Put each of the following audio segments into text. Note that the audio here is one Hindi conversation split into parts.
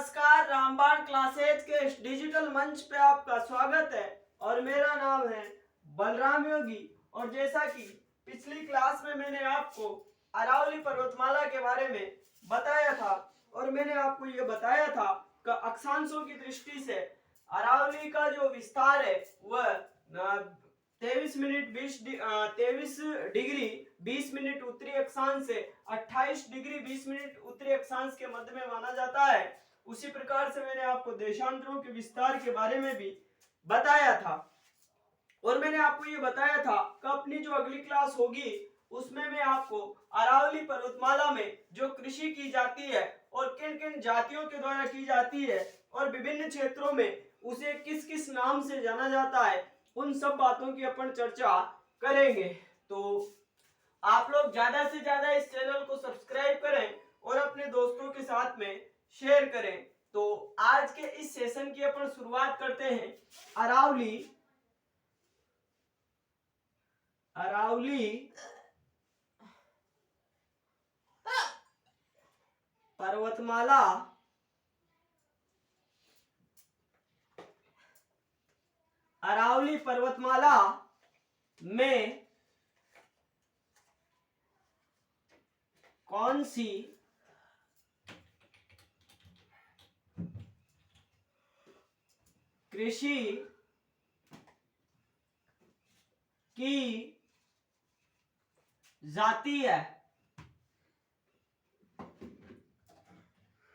नमस्कार, रामबाण क्लासेज के इस डिजिटल मंच पे आपका स्वागत है और मेरा नाम है बलराम योगी। और जैसा कि पिछली क्लास में मैंने आपको अरावली पर्वतमाला के बारे में बताया था और मैंने आपको ये बताया था कि अक्षांशों की दृष्टि से अरावली का जो विस्तार है वह 23 डिग्री 20 मिनट उत्तरी अक्षांश से 28 डिग्री 20 मिनट उत्तरी अक्षांश के मध्य में माना जाता है। उसी प्रकार से मैंने आपको देशांतरों के विस्तार के बारे में भी बताया था और मैंने आपको ये बताया था कि अपनी जो अगली क्लास होगी उसमें मैं आपको अरावली पर्वतमाला में जो कृषि की जाती है और किन किन जातियों के द्वारा की जाती है और विभिन्न क्षेत्रों में उसे किस किस नाम से जाना जाता है, उन सब बातों की अपन चर्चा करेंगे। तो आप लोग ज्यादा से ज्यादा इस चैनल को सब्सक्राइब करें और अपने दोस्तों के साथ में शेयर करें। तो आज के इस सेशन की अपन शुरुआत करते हैं अरावली पर्वतमाला में कौन सी कृषि की जाती है।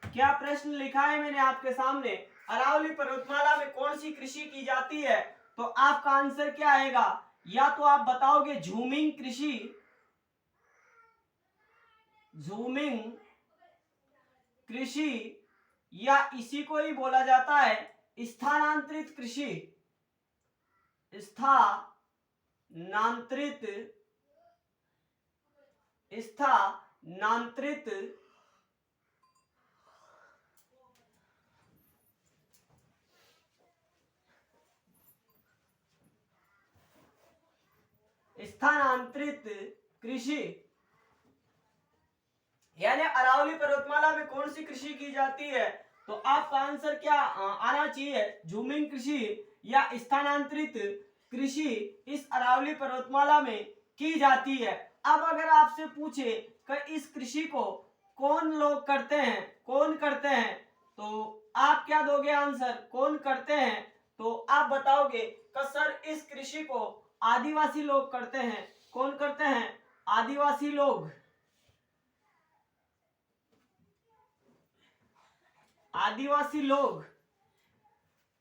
क्या प्रश्न लिखा है मैंने आपके सामने, अरावली पर्वतमाला में कौन सी कृषि की जाती है? तो आपका आंसर क्या आएगा? या तो आप बताओगे झूमिंग कृषि या इसी को ही बोला जाता है स्थानांतरित कृषि। स्थानांतरित कृषि यानी अरावली पर्वतमाला में कौन सी कृषि की जाती है? तो आपका आंसर क्या आना चाहिए? झूमिंग कृषि या स्थानांतरित कृषि इस अरावली पर्वतमाला में की जाती है। अब अगर आपसे पूछे कि इस कृषि को कौन लोग करते हैं, तो आप क्या दोगे आंसर? कौन करते हैं? तो आप बताओगे कि सर इस कृषि को आदिवासी लोग करते हैं। कौन करते हैं? आदिवासी लोग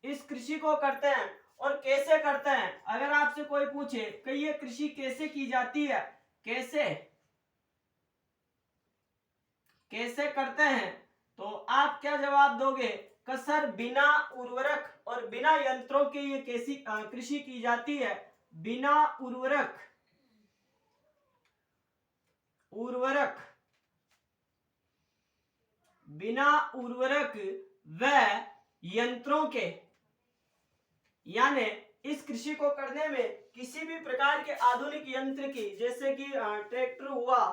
इस कृषि को करते हैं। और कैसे करते हैं? अगर आपसे कोई पूछे कि ये कृषि कैसे की जाती है, कैसे करते हैं, तो आप क्या जवाब दोगे कि सर बिना उर्वरक और बिना यंत्रों के ये कैसी कृषि की जाती है? बिना उर्वरक व यंत्रों के, यानी इस कृषि को करने में किसी भी प्रकार के आधुनिक यंत्र की, जैसे कि ट्रैक्टर हुआ,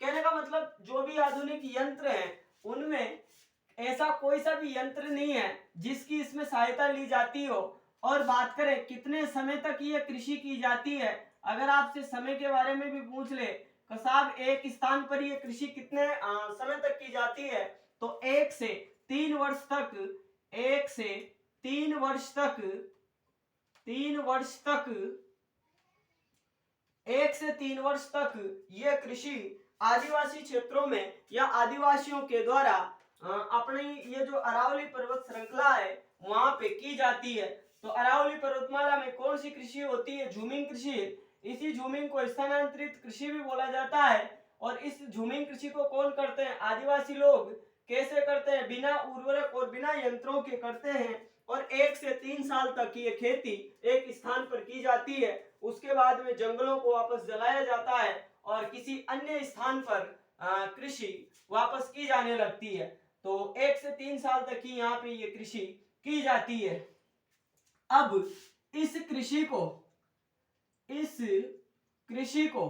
कहने का मतलब जो भी आधुनिक यंत्र हैं उनमें ऐसा कोई सा भी यंत्र नहीं है जिसकी इसमें सहायता ली जाती हो। और बात करें कितने समय तक ये कृषि की जाती है, अगर आपसे समय के बारे में भी पूछ ले कि साहब एक स्थान पर ये कृषि कितने समय तक की जाती है, तो 1 से 3 वर्ष तक यह कृषि आदिवासी क्षेत्रों में या आदिवासियों के द्वारा अपनी ये जो अरावली पर्वत श्रृंखला है वहां पे की जाती है। तो अरावली पर्वतमाला में कौन सी कृषि होती है? झूमिंग कृषि। इसी झूमिंग को स्थानांतरित कृषि भी बोला जाता है। और इस झूमिंग कृषि को कौन करते हैं? आदिवासी लोग। कैसे करते हैं? बिना उर्वरक और बिना यंत्रों के करते हैं। और 1 से 3 साल तक ये खेती एक स्थान पर की जाती है। उसके बाद में जंगलों को वापस जलाया जाता है और किसी अन्य स्थान पर कृषि वापस की जाने लगती है। तो 1 से 3 साल तक ही यहाँ पे ये कृषि की जाती है। अब इस कृषि को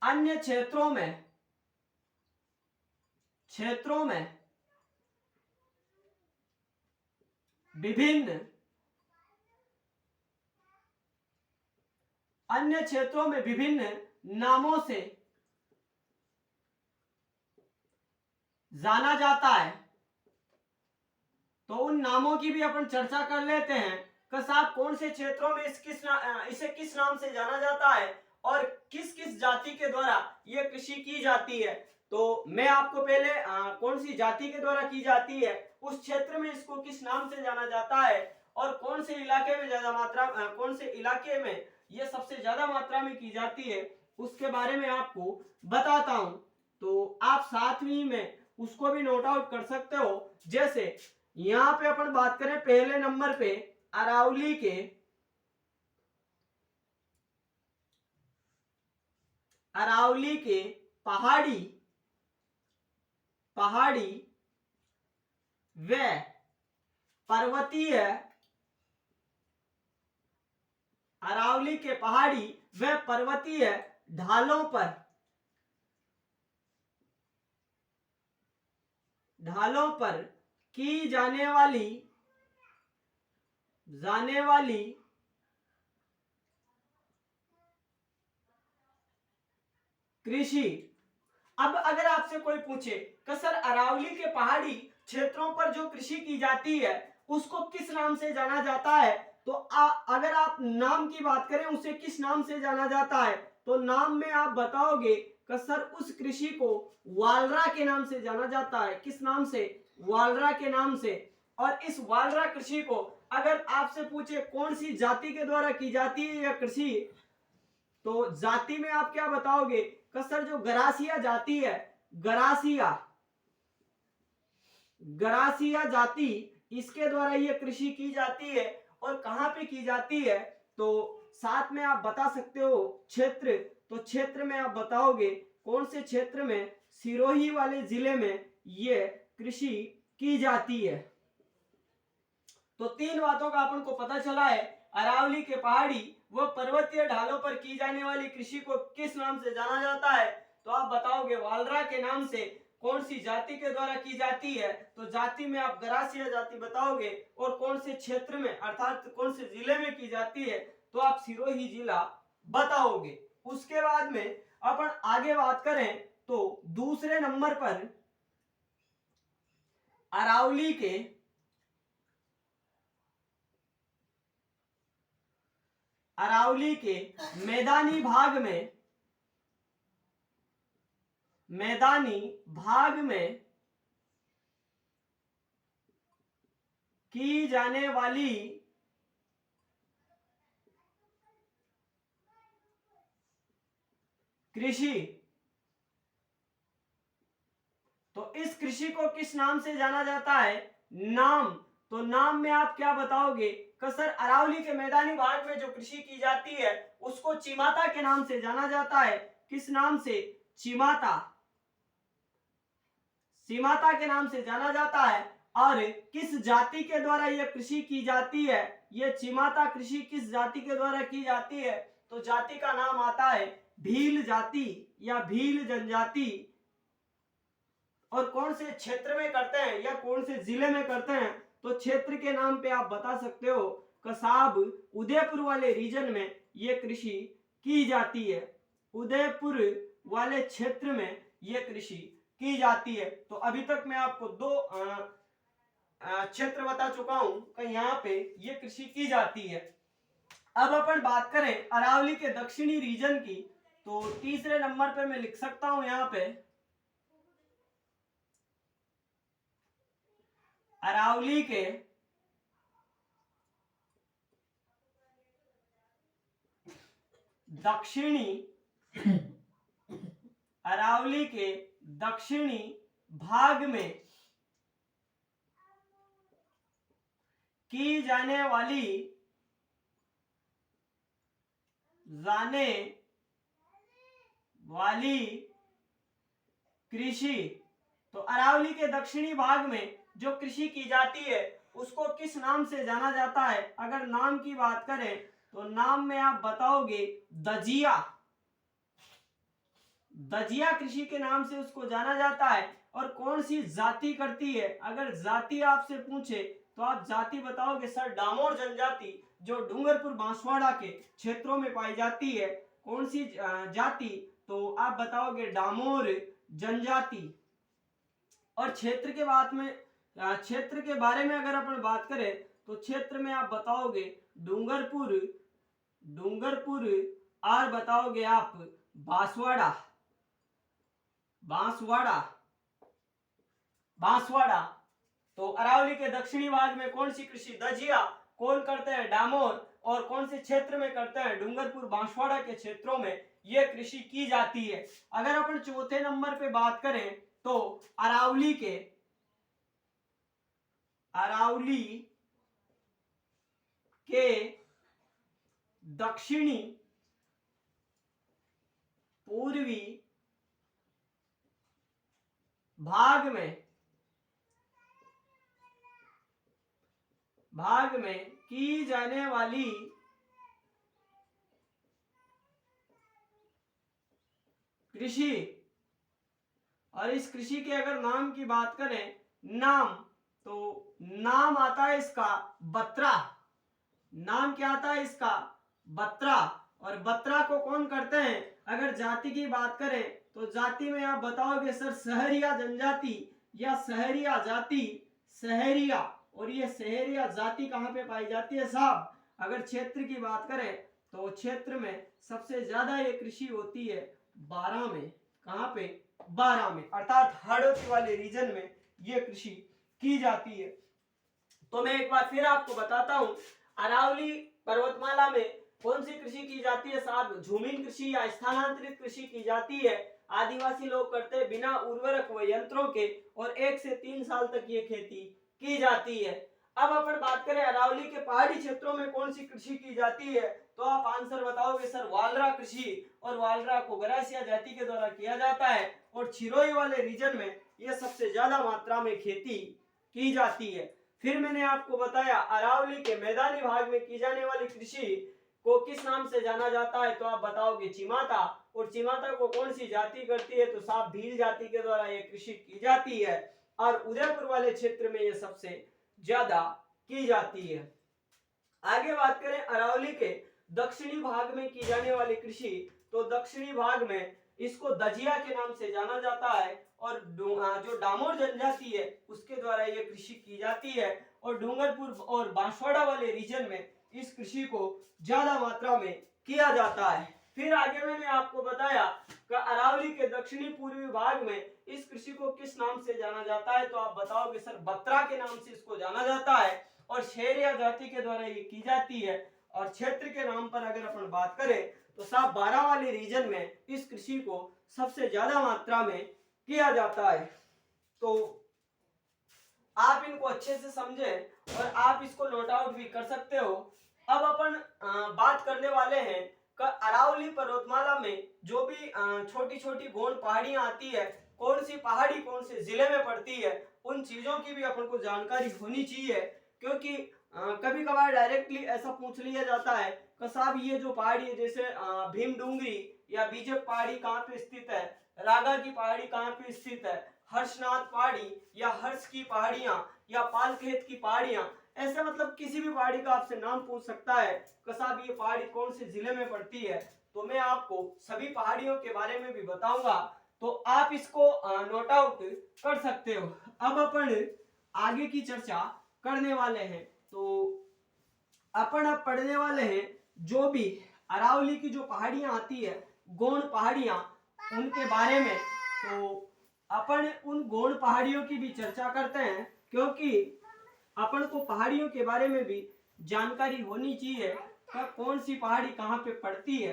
अन्य क्षेत्रों में क्षेत्रों में विभिन्न अन्य क्षेत्रों में विभिन्न नामों से जाना जाता है। तो उन नामों की भी अपन चर्चा कर लेते हैं कि साहब कौन से क्षेत्रों में इसे किस नाम से जाना जाता है और किस किस जाति के द्वारा यह कृषि की जाती है। तो मैं आपको पहले कौन सी जाति के द्वारा की जाती है, उस क्षेत्र में इसको किस नाम से जाना जाता है और कौन से इलाके में ज्यादा मात्रा कौन से इलाके में यह सबसे ज्यादा मात्रा में की जाती है, उसके बारे में आपको बताता हूं। तो आप साथ ही में उसको भी नोट आउट कर सकते हो। जैसे यहां पे अपन बात करें पहले नंबर पे अरावली के पहाड़ी व पर्वतीय अरावली के पहाड़ी व पर्वतीय ढालों पर की जाने वाली कृषि। अब अगर आपसे कोई पूछे कि सर अरावली के पहाड़ी क्षेत्रों पर जो कृषि की जाती है उसको किस नाम से जाना जाता है, तो अगर आप नाम की बात करें उसे किस नाम से जाना जाता है, तो नाम में आप बताओगे कि सर उस कृषि को वालरा के नाम से जाना जाता है। किस नाम से? वालरा के नाम से। और इस वालरा कृषि को अगर आपसे पूछे कौन सी जाति के द्वारा की जाती है यह कृषि, तो जाति में आप क्या बताओगे कि सर जो गरासिया जाति है, गरासिया जाति, इसके द्वारा यह कृषि की जाती है। और कहां पे की जाती है, तो साथ में आप बता सकते हो क्षेत्र। तो क्षेत्र में आप बताओगे कौन से क्षेत्र में, सिरोही वाले जिले में यह कृषि की जाती है। तो तीन बातों का अपन को पता चला है। अरावली के पहाड़ी व पर्वतीय ढालों पर की जाने वाली कृषि को किस नाम से जाना जाता है, तो आप बताओगे वालरा के नाम से। कौन सी जाति के द्वारा की जाती है, तो जाति में आप गरासिया जाति बताओगे। और कौन से क्षेत्र में अर्थात कौन से जिले में की जाती है, तो आप सिरोही जिला बताओगे। उसके बाद में अपन आगे बात करें तो दूसरे नंबर पर अरावली के मैदानी भाग में की जाने वाली कृषि, तो इस कृषि को किस नाम से जाना जाता है? नाम। तो नाम में आप क्या बताओगे कि सर अरावली के मैदानी भाग में जो कृषि की जाती है उसको चिमाता के नाम से जाना जाता है। किस नाम से? चिमाता के नाम से जाना जाता है। और किस जाति के द्वारा यह कृषि की जाती है, यह चिमाता कृषि किस जाति के द्वारा की जाती है, तो जाति का नाम आता है भील जाति या भील जनजाति। और कौन से क्षेत्र में करते हैं या कौन से जिले में करते हैं, तो क्षेत्र के नाम पे आप बता सकते हो कि साहब उदयपुर वाले रीजन में यह कृषि की जाती है। उदयपुर वाले क्षेत्र में यह कृषि की जाती है। तो अभी तक मैं आपको दो क्षेत्र बता चुका हूं कि यहाँ पे यह कृषि की जाती है। अब अपन बात करें अरावली के दक्षिणी रीजन की, तो तीसरे नंबर पे मैं लिख सकता हूं यहाँ पे अरावली के दक्षिणी भाग में की जाने वाली कृषि। तो अरावली के दक्षिणी भाग में जो कृषि की जाती है उसको किस नाम से जाना जाता है? अगर नाम की बात करें तो नाम में आप बताओगे दजिया कृषि के नाम से उसको जाना जाता है। और कौन सी जाति करती है। अगर जाति आपसे पूछे तो आप जाति बताओगे सर डामोर जनजाति, जो डूंगरपुर बांसवाड़ा के क्षेत्रों में पाई जाती है। कौन सी जाति, तो आप बताओगे डामोर जनजाति। और क्षेत्र के बात में क्षेत्र के बारे में अगर अपन बात करें तो क्षेत्र में आप बताओगे डूंगरपुर, डूंगरपुर और बताओगे आप बांसवाड़ा, बांसवाड़ा, बांसवाड़ा। तो अरावली के दक्षिणी भाग में कौन सी कृषि, दजिया कौन करते हैं, डामोर, और कौन से क्षेत्र में करते हैं, डूंगरपुर बांसवाड़ा के क्षेत्रों में यह कृषि की जाती है। अगर अपन चौथे नंबर पे बात करें तो अरावली के, अरावली के दक्षिणी पूर्वी भाग में की जाने वाली कृषि, और इस कृषि के अगर नाम की बात करें, नाम, तो नाम आता है इसका बत्रा। नाम क्या आता है इसका, बत्रा। और बत्रा को कौन करते हैं। अगर जाति की बात करें तो जाति में आप बताओगे सर सहरिया जनजाति या सहरिया जाति, सहरिया। और ये सहरिया जाति कहां पे पाई जाती है साहब। अगर क्षेत्र की बात करें तो क्षेत्र में सबसे ज्यादा ये कृषि होती है बारां में। कहां पे, बारां में, अर्थात हाड़ौती वाले रीजन में ये कृषि की जाती है। तो मैं एक बार फिर आपको बताता हूं, अरावली पर्वतमाला में कौन सी कृषि की जाती है साहब, झूमिंग कृषि या स्थानांतरित कृषि की जाती है। आदिवासी लोग करते हैं बिना उर्वरक व यंत्रों के, और 1 से 3 साल तक ये खेती की जाती है। अब अपन बात करें अरावली के पहाड़ी क्षेत्रों में कौन सी कृषि की जाती है, तो आप आंसर बताओगे सर वालरा कृषि, और वालरा को गरासिया जाति के द्वारा किया जाता है। और छिरोई वाले रीजन में यह सबसे ज्यादा मात्रा में खेती की जाती है। फिर मैंने आपको बताया अरावली के मैदानी भाग में की जाने वाली कृषि को किस नाम से जाना जाता है, तो आप बताओगे चिमाता। और चिमाता को कौन सी जाति करती है, तो साफ भील जाति के द्वारा यह कृषि की जाती है। और उदयपुर वाले क्षेत्र में यह सबसे ज्यादा की जाती है। आगे बात करें अरावली के दक्षिणी भाग में की जाने वाली कृषि, तो दक्षिणी भाग में इसको दजिया के नाम से जाना जाता है। और जो डामोर जनजाति है उसके द्वारा यह कृषि की जाती है। और डूंगरपुर और बांसवाड़ा वाले रीजन में इस कृषि को ज्यादा मात्रा में किया जाता है। फिर आगे मैंने आपको बताया कि अरावली के दक्षिणी पूर्वी भाग में इस कृषि को किस नाम से जाना जाता है, तो आप बताओगे सर बत्रा के नाम से इसको जाना जाता है। और शेरिया जाति के द्वारा ये की जाती है। और क्षेत्र के नाम पर अगर अपन बात करें तो साहब बारा वाले रीजन में इस कृषि को सबसे ज्यादा मात्रा में किया जाता है। तो आप इनको अच्छे से समझे और आप इसको नोट आउट भी कर सकते हो। अब अपन बात करने वाले हैं कि अरावली पर्वतमाला में जो भी छोटी छोटी गौण पहाड़ियां आती है, कौन सी पहाड़ी कौन से जिले में पड़ती है, उन चीजों की भी अपन को जानकारी होनी चाहिए। क्योंकि कभी कभार डायरेक्टली ऐसा पूछ लिया जाता है कि साहब ये जो पहाड़ी है जैसे भीम डूंगरी या बीजक पहाड़ी कहाँ पे स्थित है, रागा की पहाड़ी कहाँ पे स्थित है, हर्षनाथ पहाड़ी या हर्ष की पहाड़ियां या पालखेत की पहाड़ियां, ऐसे मतलब किसी भी पहाड़ी का आपसे नाम पूछ सकता है कि साहब ये पहाड़ी कौन से जिले में पड़ती है, तो मैं आपको सभी पहाड़ियों के बारे में भी बताऊंगा। तो आप इसको नोट आउट कर सकते हो। अब अपन आगे की चर्चा करने वाले हैं। तो अपन अब पढ़ने वाले हैं जो भी अरावली की जो पहाड़ियां आती है, गौण पहाड़ियां, उनके बारे में। तो अपन उन गौण पहाड़ियों की भी चर्चा करते हैं, क्योंकि अपन को पहाड़ियों के बारे में भी जानकारी होनी चाहिए कि कौन सी पहाड़ी कहाँ पे पड़ती है।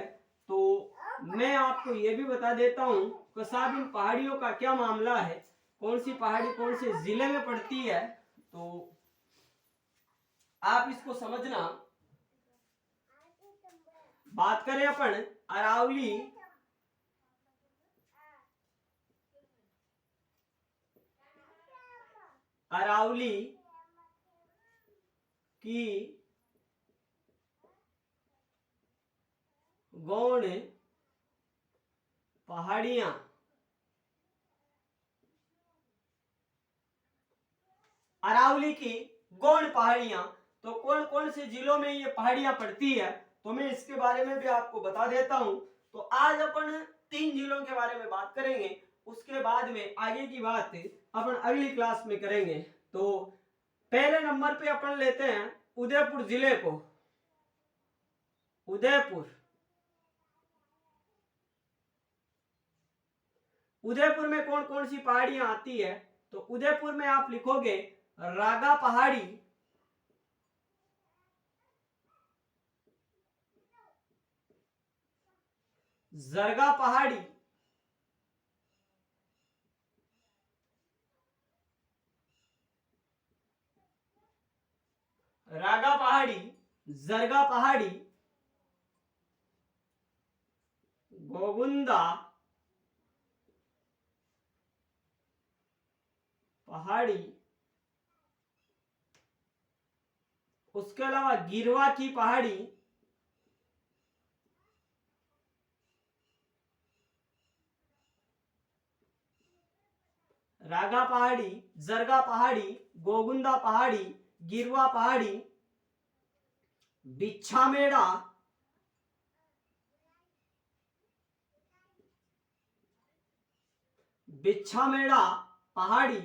तो मैं आपको ये भी बता देता हूँ कि साहब इन पहाड़ियों का क्या मामला है, कौन सी पहाड़ी कौन से जिले में पड़ती है, तो आप इसको समझना। बात करें अपन अरावली की गौण पहाड़ियां, अरावली की गौड़ पहाड़ियां। तो कौन कौन से जिलों में ये पहाड़ियां पड़ती है, तो मैं इसके बारे में भी आपको बता देता हूं। तो आज अपन 3 जिलों के बारे में बात करेंगे, उसके बाद में आगे की बात अपन अगली क्लास में करेंगे। तो पहले नंबर पे अपन लेते हैं उदयपुर जिले को। उदयपुर, उदयपुर में कौन कौन सी पहाड़ियां आती है, तो उदयपुर में आप लिखोगे रागा पहाड़ी, जरगा पहाड़ी, रागा पहाड़ी, जरगा पहाड़ी, गोगुंदा पहाड़ी, उसके अलावा गिरवा की पहाड़ी, रागा पहाड़ी, जरगा पहाड़ी, गोगुंदा पहाड़ी, गिरवा पहाड़ी, बिच्छामेड़ा, बिच्छामेड़ा पहाड़ी,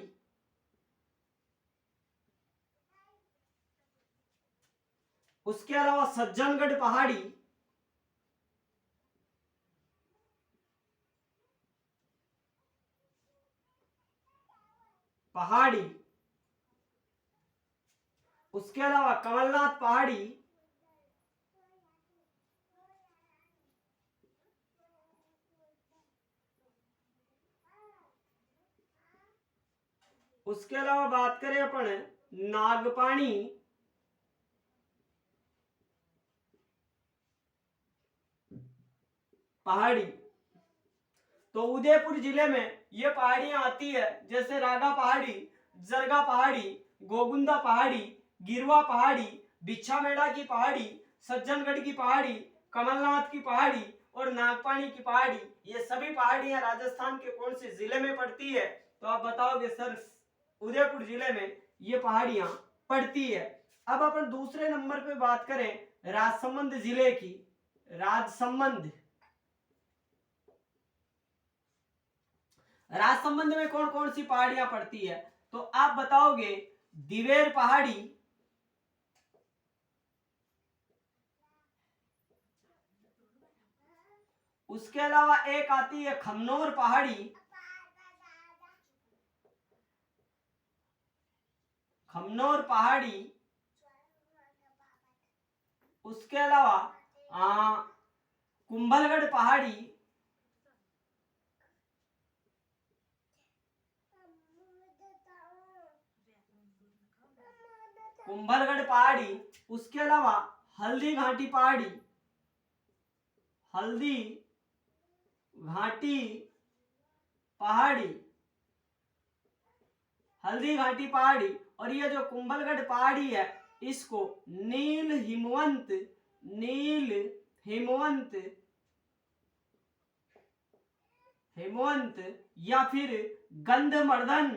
उसके अलावा सज्जनगढ़ पहाड़ी, पहाड़ी, उसके अलावा कमलनाथ पहाड़ी, उसके अलावा बात करें अपन नागपानी, पहाड़ी। तो उदयपुर जिले में ये पहाड़ियां आती है, जैसे रागा पहाड़ी, जरगा पहाड़ी, गोगुंदा पहाड़ी, गिरवा पहाड़ी, बिच्छामेड़ा की पहाड़ी, सज्जनगढ़ की पहाड़ी, कमलनाथ की पहाड़ी और नागपानी की पहाड़ी। ये सभी पहाड़ियां राजस्थान के कौन से जिले में पड़ती है, तो आप बताओगे सर उदयपुर जिले में ये पहाड़ियां पड़ती है। अब अपन दूसरे नंबर पे बात करें राजसमंद जिले की। राजसमंद, राजसमंद में कौन कौन सी पहाड़ियां पड़ती है, तो आप बताओगे दिवेर पहाड़ी, उसके अलावा एक आती है खमनोर पहाड़ी, खमनोर पहाड़ी, उसके अलावा कुंभलगढ़ पहाड़ी, कुंभलगढ़ पहाड़ी, उसके अलावा हल्दी घाटी पहाड़ी, हल्दी घाटी पहाड़ी, हल्दी घाटी पहाड़ी। और ये जो कुंभलगढ़ पहाड़ी है इसको नील हिमवंत, नील हिमवंत, हिमवंत या फिर गंधमर्दन,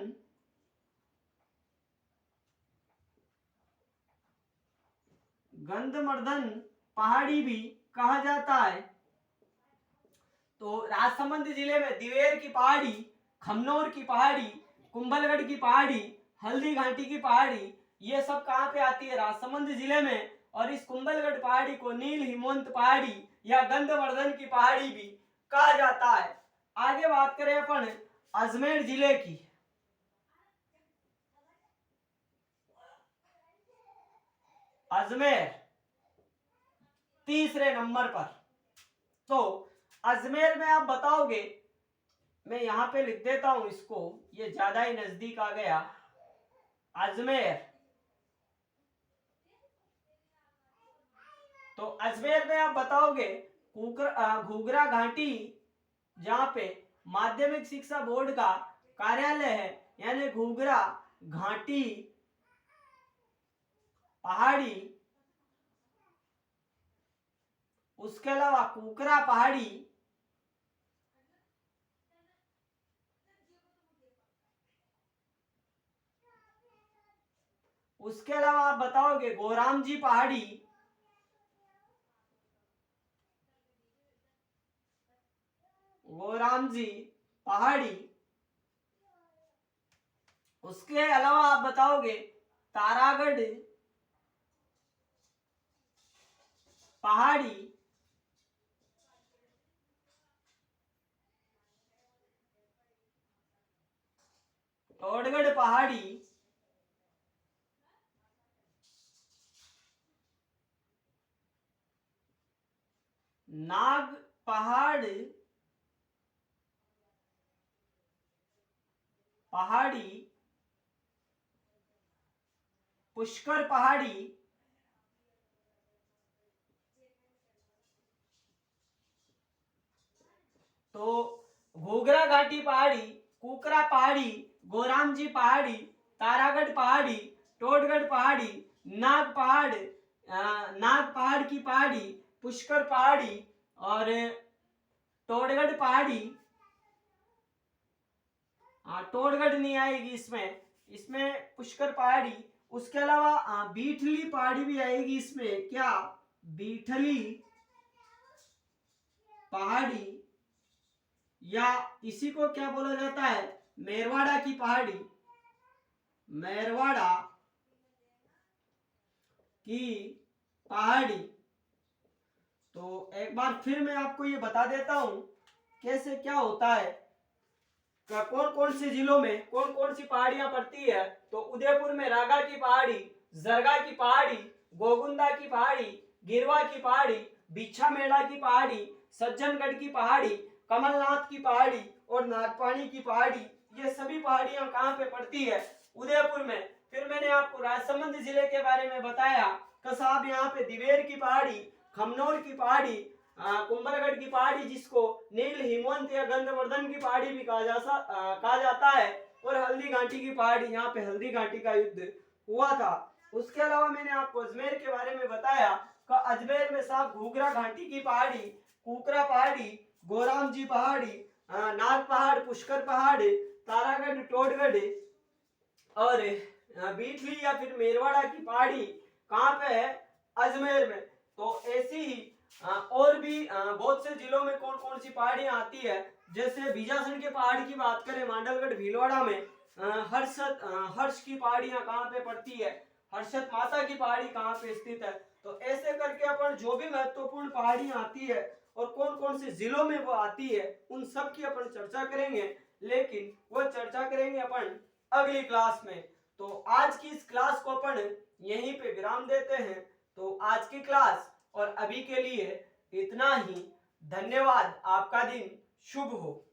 गंधमर्दन पहाड़ी भी कहा जाता है। तो राजसमंद जिले में दिवेर की पहाड़ी, खमनोर की पहाड़ी, कुंभलगढ़ की पहाड़ी, हल्दी घाटी की पहाड़ी, ये सब कहां पे आती है, राजसमंद जिले में। और इस कुंभलगढ़ पहाड़ी को नील हिमवंत पहाड़ी या गंधवर्धन की पहाड़ी भी कहा जाता है। आगे बात करें अपन अजमेर जिले की। अजमेर तीसरे नंबर पर। तो अजमेर में आप बताओगे, मैं यहां पे लिख देता हूं इसको, ये ज्यादा ही नजदीक आ गया। अजमेर, तो अजमेर में आप बताओगे घूघरा घाटी, जहां पे माध्यमिक शिक्षा बोर्ड का कार्यालय है, यानी घूघरा घाटी पहाड़ी, उसके अलावा कुकरा पहाड़ी, उसके अलावा आप बताओगे गोराम जी पहाड़ी, गोराम जी पहाड़ी। उसके अलावा आप बताओगे तारागढ़ पहाड़ी, टोडगढ़ पहाड़ी, नाग पहाड़ पहाड़ी, पुष्कर पहाड़ी, तो घोघरा घाटी पहाड़ी, कुकरा पहाड़ी, गोराम जी पहाड़ी, तारागढ़ पहाड़ी, टोडगढ़ पहाड़ी, नाग पहाड़, नाग पहाड़ की पहाड़ी, पुष्कर पहाड़ी और टोडगढ़ पहाड़ी। टोडगढ़ नहीं आएगी इसमें, इसमें पुष्कर पहाड़ी। उसके अलावा बीठली पहाड़ी भी आएगी इसमें, क्या बीठली पहाड़ी, या इसी को क्या बोला जाता है, मेरवाड़ा की पहाड़ी, मेरवाड़ा की पहाड़ी। तो एक बार फिर मैं आपको ये बता देता हूं कैसे क्या होता है, कौन कौन से जिलों में कौन कौन सी पहाड़ियां पड़ती है। तो उदयपुर में रागा की पहाड़ी, जरगा की पहाड़ी, गोगुंदा की पहाड़ी, गिरवा की पहाड़ी, बिच्छा मेला की पहाड़ी, सज्जनगढ़ की पहाड़ी, कमलनाथ की पहाड़ी और नागपानी की पहाड़ी। ये सभी पहाड़ियां कहाँ पे पड़ती है, उदयपुर में। फिर मैंने आपको राजसमंद जिले के बारे में बताया कि साहब यहाँ पे दिवेर की पहाड़ी, खमनोर की पहाड़ी, कुंभलगढ़ की पहाड़ी जिसको नील हिमवंत या गंधवर्धन की पहाड़ी भी कहा जाता है, और हल्दी घाटी की पहाड़ी, यहाँ पे हल्दी घाटी का युद्ध हुआ था। उसके अलावा मैंने आपको अजमेर के बारे में बताया कि अजमेर में साहब घूघरा घाटी की पहाड़ी, कुकरा पहाड़ी, गोराम जी पहाड़ी, नाग पहाड़, पुष्कर पहाड़, तारागढ़, टोडगढ़ और बीठली या फिर मेरवाड़ा की पहाड़ी कहाँ पे है, अजमेर में। तो ऐसी ही और भी बहुत से जिलों में कौन कौन सी पहाड़ियां आती है, जैसे बीजासन के पहाड़ की बात करें मांडलगढ़ भीलवाड़ा में, हर्ष की पहाड़ियां कहाँ पे पड़ती है, हर्षद माता की पहाड़ी कहाँ पे स्थित है। तो ऐसे करके अपन जो भी महत्वपूर्ण पहाड़ियां आती है और कौन कौन से जिलों में वो आती है, उन सब की अपन चर्चा करेंगे, लेकिन वो चर्चा करेंगे अपन अगली क्लास में। तो आज की इस क्लास को अपन यहीं पे विराम देते हैं। तो आज की क्लास और अभी के लिए इतना ही। धन्यवाद, आपका दिन शुभ हो।